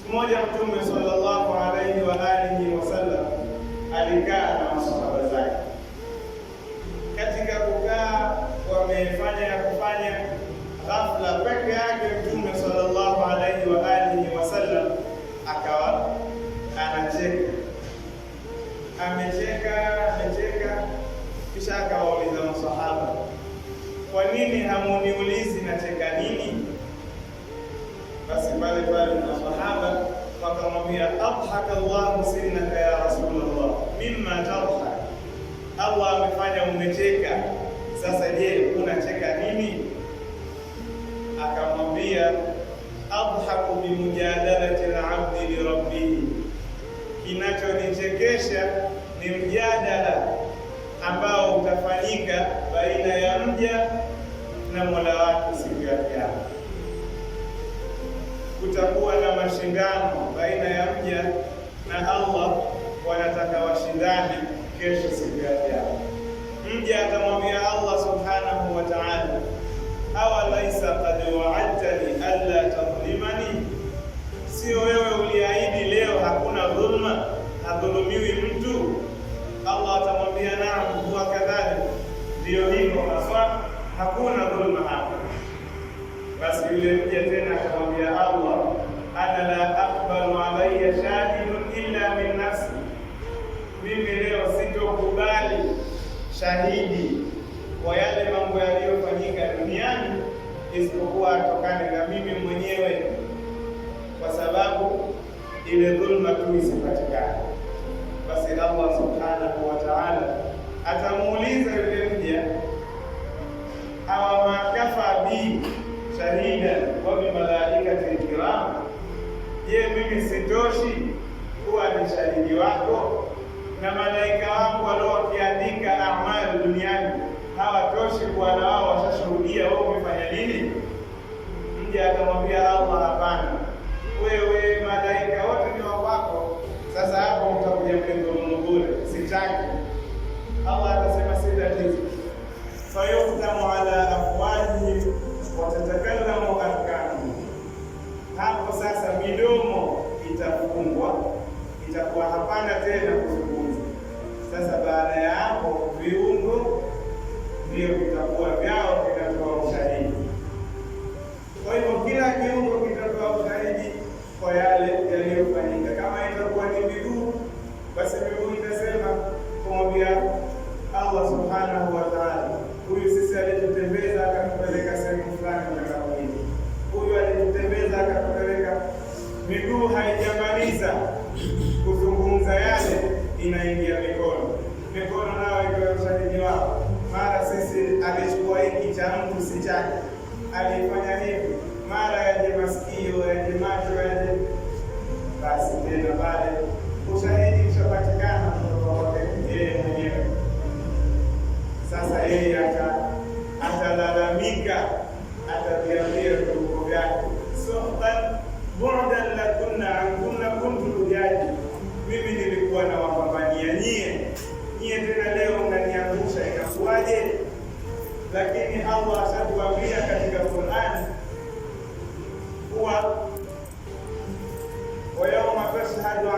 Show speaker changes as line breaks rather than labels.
Siku moja Mtume sallallahu alaihi wa alihi wasallam alikaa na masahaba zake. Katika kukaa wamefanya ya kufanya, ghafla peke yake Mtume sallallahu alaihi wa alihi wasallam akawa anacheka. Amecheka, kisha akawauliza masahaba, kwa nini hamuniulizi nacheka nini? Basi pale masahaba wakamwambia, adhaka Allahu sinnaka ya Rasulullah mimma tadhak, Allah amefanya umecheka, sasa je, unacheka nini? Akamwambia, adhaku bimujadalati al-abdi li rabbih, kinachonichekesha ni mjadala ambao utafanyika baina ya mja na Mola wake siku ya Kiyama. Kutakuwa na mashindano baina ya mja na Allah, wanataka washindane kesho siku ya Kiyama. Mja atamwambia Allah subhanahu wa ta'ala, awalaisa qad wa'adtani alla tadhlimani, sio wewe uliahidi leo hakuna dhulma, hadhulumiwi mtu? Allah atamwambia naam, huwa kadhalika, ndio hivyo hasa, hakuna dhulma hapa. Basi yule mja tena akamwambia Allah, ana la aqbalu alayya shahidun illa min nafsi, mimi leo sitokubali shahidi kwa yale mambo yaliyofanyika duniani isipokuwa atokane na mimi mwenyewe, kwa sababu ile dhulma tu isipatikane. Basi Allah subhanahu wa ta'ala atamuuliza yule mja, awa ma kafa bi shahida wa bi malaikati kiram, je, mimi sitoshi kuwa ni shahidi wako na malaika wako waliokiandika amali duniani hawatoshi kuwa na wao washashuhudia wewe umefanya nini? Mja akamwambia Allah, hapana, wewe malaika wote ni wako, sasa hapo mtakuja mlingoni bure, sitaki. Allah atasema si tatizo, fayuhtamu ala afwahihim wa tatakallamu arkanuhum, hapo sasa midomo itafungwa, itakuwa hapana tena kuzungumza. Sasa baada ya hapo viungo ndio vitakuwa vyao, vitatoa ushahidi. Kwa hivyo kila kiungo kitatoa ushahidi kwa yale yaliyofanyika. Kama itakuwa ni miguu, basi miguu itasema kumwambia Allah subhanahu wa ta'ala, huyu sisi alitutembeza akatupeleka sehemu fulani na kamili, huyu alitutembeza akatupeleka. Miguu haijamaliza kuzungumza yale, inaingia mikono nao ikiwa ushahidi wao. Mara sisi alichukua hiki cha mtu si chake, alifanya hivi, mara yaje masikio, yaje macho, yaje, basi tena pale ushahidi ushapatikana kutoka yeye mwenyewe. Sasa yeye atalalamika, ataviambia viungo vyake, sohban bu'dan lakunna ankunna kuntu lujaji, mimi nilikuwa na wapambania nyie tena leo mnaniangusha, inakuwaje? Lakini Allah ashatuambia katika Qur'an kuwa wa yawma tashhadu